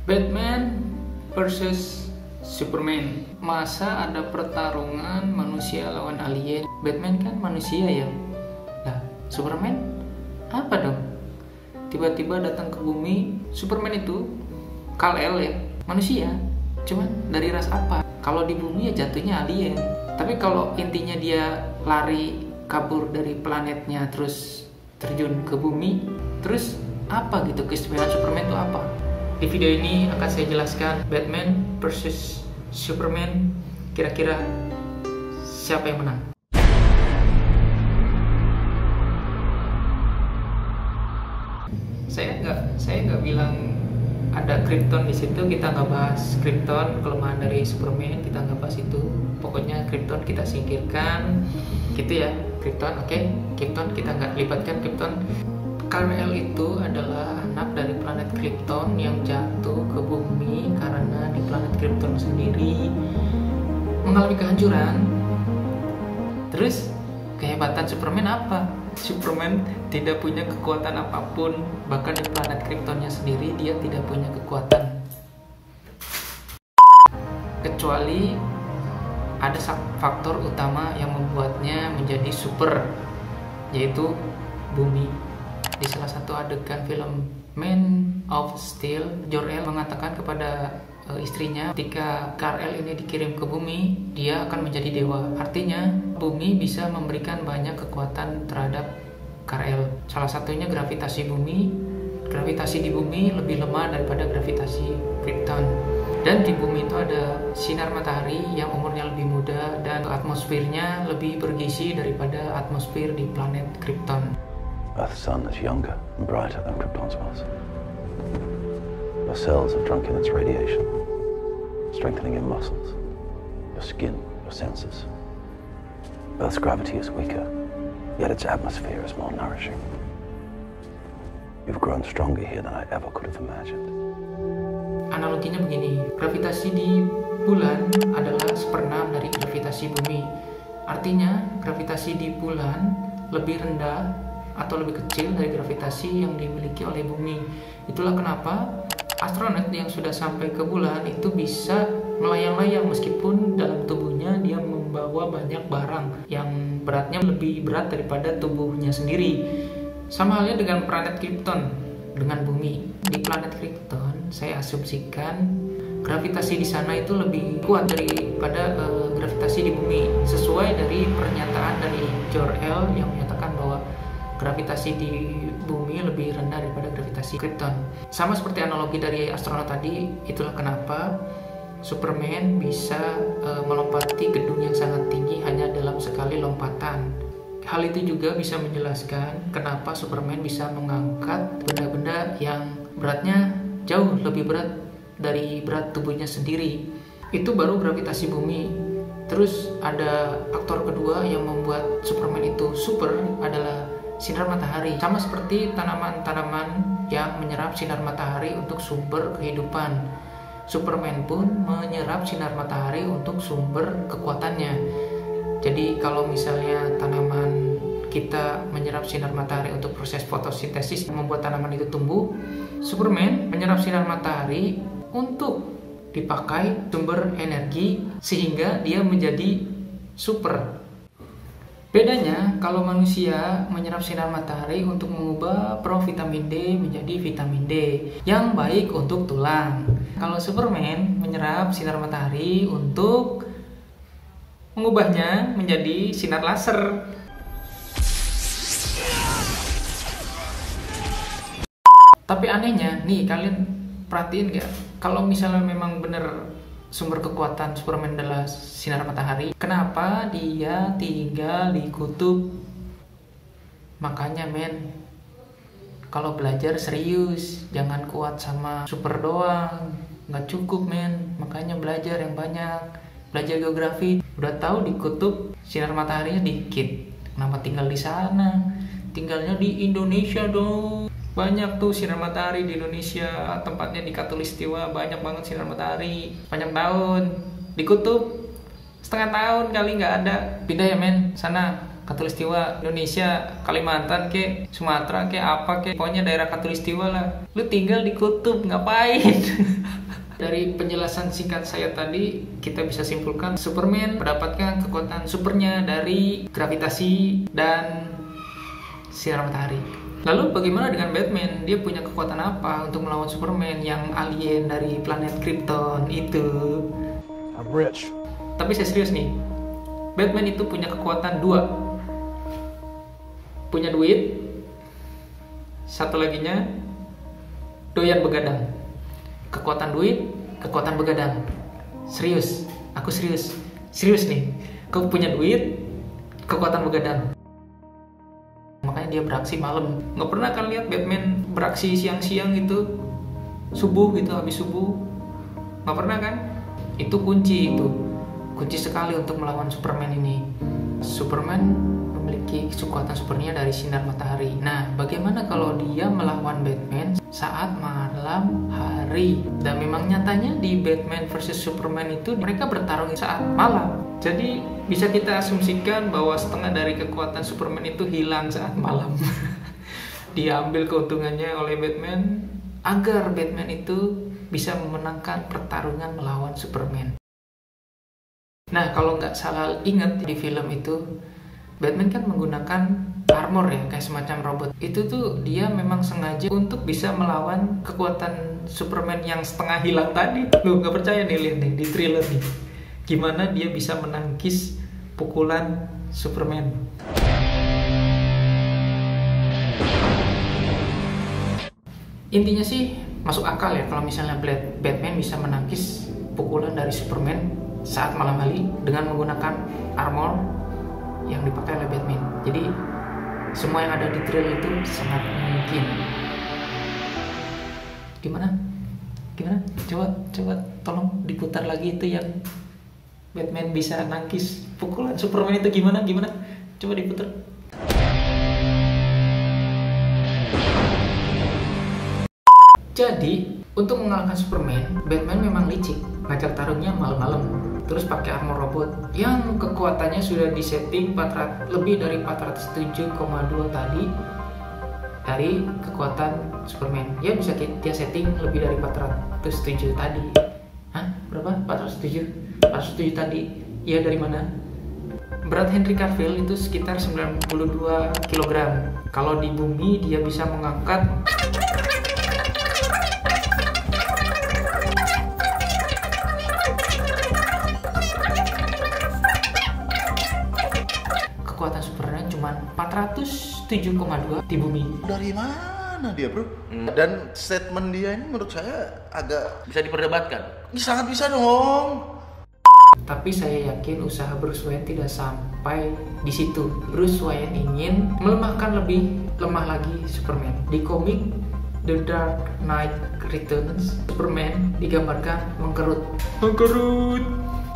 Batman versus Superman. Masa ada pertarungan manusia lawan alien? Batman kan manusia ya. Nah, Superman apa dong? Tiba-tiba datang ke bumi. Superman itu Kal-El ya, manusia. Cuman dari ras apa? Kalau di bumi ya jatuhnya alien. Tapi kalau intinya dia lari kabur dari planetnya terus terjun ke bumi, terus apa gitu keistimewaan Superman itu apa? Di video ini akan saya jelaskan Batman versus Superman, kira-kira siapa yang menang? Saya nggak bilang ada Krypton di situ, kita nggak bahas Krypton, kelemahan dari Superman, kita nggak bahas itu. Pokoknya Krypton kita singkirkan, gitu ya. Krypton, oke. Krypton kita nggak libatkan Krypton. Kal-El itu adalah anak dari planet Krypton yang jatuh ke bumi karena di planet Krypton sendiri mengalami kehancuran. Terus kehebatan Superman apa? Superman tidak punya kekuatan apapun, bahkan di planet Kryptonnya sendiri dia tidak punya kekuatan. Kecuali ada faktor utama yang membuatnya menjadi super, yaitu bumi. Di salah satu adegan film Man of Steel, Jor-El mengatakan kepada istrinya, ketika Kal-El ini dikirim ke bumi, dia akan menjadi dewa. Artinya, bumi bisa memberikan banyak kekuatan terhadap Kal-El. Salah satunya gravitasi bumi. Gravitasi di bumi lebih lemah daripada gravitasi Krypton. Dan di bumi itu ada sinar matahari yang umurnya lebih muda dan atmosfernya lebih bergizi daripada atmosfer di planet Krypton. Earth's sun is younger and brighter than Krypton's was. Your cells have drunk in its radiation, strengthening your muscles, your skin, your senses. Earth's gravity is weaker, yet its atmosphere is more nourishing. You've grown stronger here than I ever could have imagined. Analoginya begini, gravitasi di bulan adalah 1/6 dari gravitasi bumi. Artinya, gravitasi di bulan lebih rendah atau lebih kecil dari gravitasi yang dimiliki oleh bumi. Itulah kenapa astronot yang sudah sampai ke bulan itu bisa melayang-layang meskipun dalam tubuhnya dia membawa banyak barang yang beratnya lebih berat daripada tubuhnya sendiri. Sama halnya dengan planet Krypton, dengan bumi. Di planet Krypton, saya asumsikan gravitasi di sana itu lebih kuat daripada gravitasi di bumi, sesuai dari pernyataan dari Jor-El yang menyatakan bahwa gravitasi di bumi lebih rendah daripada gravitasi Krypton. Sama seperti analogi dari astronot tadi, itulah kenapa Superman bisa melompati gedung yang sangat tinggi hanya dalam sekali lompatan. Hal itu juga bisa menjelaskan kenapa Superman bisa mengangkat benda-benda yang beratnya jauh lebih berat dari berat tubuhnya sendiri. Itu baru gravitasi bumi. Terus ada faktor kedua yang membuat Superman itu super adalah sinar matahari. Sama seperti tanaman-tanaman yang menyerap sinar matahari untuk sumber kehidupan. Superman pun menyerap sinar matahari untuk sumber kekuatannya. Jadi kalau misalnya tanaman kita menyerap sinar matahari untuk proses fotosintesis membuat tanaman itu tumbuh, Superman menyerap sinar matahari untuk dipakai sumber energi sehingga dia menjadi super. Bedanya, kalau manusia menyerap sinar matahari untuk mengubah provitamin D menjadi vitamin D yang baik untuk tulang. Kalau Superman menyerap sinar matahari untuk mengubahnya menjadi sinar laser. Tapi anehnya, nih kalian perhatiin gak? Kalau misalnya memang bener sumber kekuatan Superman adalah sinar matahari, kenapa dia tinggal di kutub? Makanya men, kalau belajar serius, jangan kuat sama super doang, nggak cukup men. Makanya belajar yang banyak, belajar geografi. Udah tahu di kutub sinar mataharinya dikit, kenapa tinggal di sana? Tinggalnya di Indonesia dong. Banyak tuh sinar matahari di Indonesia, tempatnya di Khatulistiwa banyak banget sinar matahari, banyak tahun. Di kutub setengah tahun kali nggak ada. Pindah ya men, sana Khatulistiwa, Indonesia, Kalimantan ke, Sumatera ke, apa ke, pokoknya daerah Khatulistiwa lah. Lu tinggal di kutub ngapain? Dari penjelasan singkat saya tadi, kita bisa simpulkan Superman mendapatkan kekuatan supernya dari gravitasi dan sinar matahari. Lalu bagaimana dengan Batman? Dia punya kekuatan apa untuk melawan Superman yang alien dari planet Krypton itu? I'm rich. Tapi saya serius nih, Batman itu punya kekuatan 2. Punya duit, satu laginya doyan begadang. Kekuatan duit, kekuatan begadang. Serius, aku serius nih. Kau punya duit, kekuatan begadang. Makanya dia beraksi malam. Nggak pernah kan lihat Batman beraksi siang-siang gitu, subuh gitu, habis subuh. Nggak pernah kan? Itu kunci sekali untuk melawan Superman ini. Superman memiliki kekuatan supernya dari sinar matahari. Nah, bagaimana kalau dia melawan Batman saat malam hari? Dan memang nyatanya di Batman vs Superman itu mereka bertarung saat malam. Jadi bisa kita asumsikan bahwa setengah dari kekuatan Superman itu hilang saat malam. Diambil keuntungannya oleh Batman agar Batman itu bisa memenangkan pertarungan melawan Superman. Nah, kalau nggak salah ingat di film itu, Batman kan menggunakan armor ya, kayak semacam robot. Itu tuh dia memang sengaja untuk bisa melawan kekuatan Superman yang setengah hilang tadi. Lu nggak percaya nih, lihat nih di trailer nih, gimana dia bisa menangkis pukulan Superman. Intinya sih masuk akal ya kalau misalnya Batman bisa menangkis pukulan dari Superman saat malam hari dengan menggunakan armor yang dipakai oleh Batman. Jadi semua yang ada di trailer itu sangat mungkin. Gimana? Coba tolong diputar lagi itu yang Batman bisa nangkis pukulan Superman itu gimana? Coba diputar. Jadi untuk mengalahkan Superman, Batman memang licik, ngajak tarungnya malam-malam. Terus pakai armor robot yang kekuatannya sudah disetting lebih dari 407,2 tadi dari kekuatan Superman. Ya bisa dia setting lebih dari 407 tadi. Hah? Berapa? 407 tadi. Ya dari mana? Berat Henry Cavill itu sekitar 92 kg. Kalau di bumi dia bisa mengangkat kekuatan Superman cuma 407,2 di bumi. Dari mana dia, bro? Dan statement dia ini menurut saya agak Bisa diperdebatkan. sangat bisa dong. Tapi saya yakin usaha Bruce Wayne tidak sampai di situ. Bruce Wayne ingin melemahkan lebih lemah lagi Superman. Di komik The Dark Knight Returns, Superman digambarkan mengkerut.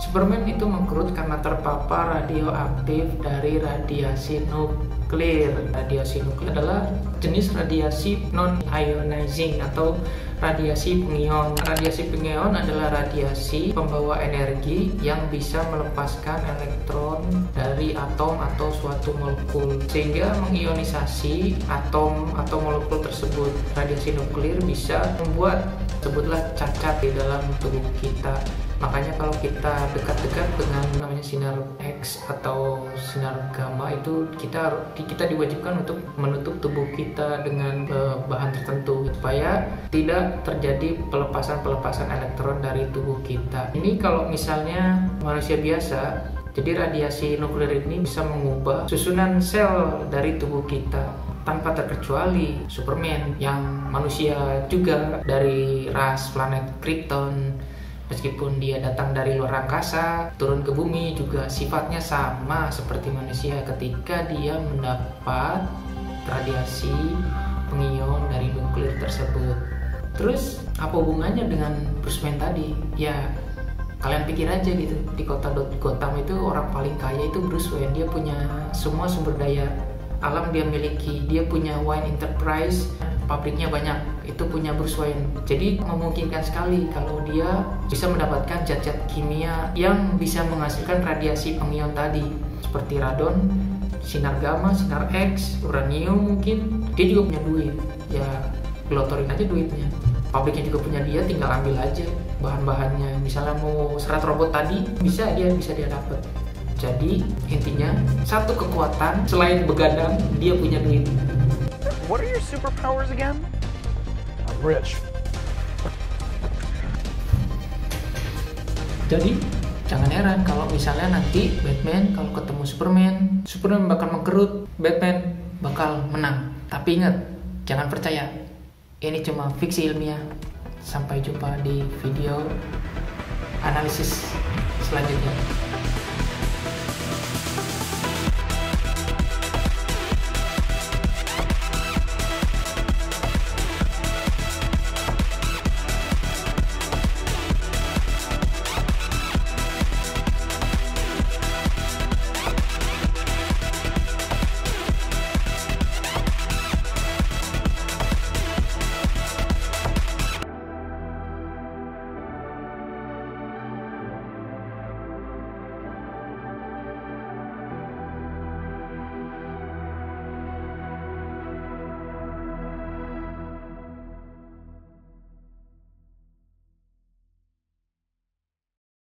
Superman itu mengkerut karena terpapar radioaktif dari radiasi nuklir. Radiasi nuklir adalah jenis radiasi non-ionizing atau radiasi pengion. Radiasi pengion adalah radiasi pembawa energi yang bisa melepaskan elektron dari atom atau suatu molekul sehingga mengionisasi atom atau molekul tersebut. Radiasi nuklir bisa membuat sebutlah cacat di dalam tubuh kita. Makanya kalau kita dekat-dekat dengan namanya sinar X atau sinar gamma itu kita diwajibkan untuk menutup tubuh kita dengan bahan tertentu supaya tidak terjadi pelepasan elektron dari tubuh kita. Ini kalau misalnya manusia biasa, jadi radiasi nuklir ini bisa mengubah susunan sel dari tubuh kita tanpa terkecuali Superman yang manusia juga dari ras planet Krypton. Meskipun dia datang dari luar angkasa, turun ke bumi juga sifatnya sama seperti manusia ketika dia mendapat radiasi pengion dari nuklir tersebut. Terus apa hubungannya dengan Bruce Wayne tadi? Ya kalian pikir aja gitu, di kota Gotham itu orang paling kaya itu Bruce Wayne. Dia punya semua sumber daya alam dia miliki. Dia punya Wayne Enterprise, pabriknya banyak, itu punya Bruce Wayne. Jadi memungkinkan sekali kalau dia bisa mendapatkan zat-zat kimia yang bisa menghasilkan radiasi pengion tadi seperti radon, sinar gamma, sinar X, uranium mungkin. Dia juga punya duit, ya gelotorin aja duitnya. pabriknya juga punya dia, tinggal ambil aja bahan-bahannya. Misalnya mau serat robot tadi, bisa dia dapat. Jadi intinya satu kekuatan selain begadang, dia punya duit. What are your superpowers again? I'm rich. Jadi jangan heran kalau misalnya nanti Batman kalau ketemu Superman bakal mengkerut, Batman bakal menang. Tapi ingat, jangan percaya, ini cuma fiksi ilmiah. Sampai jumpa di video analisis selanjutnya.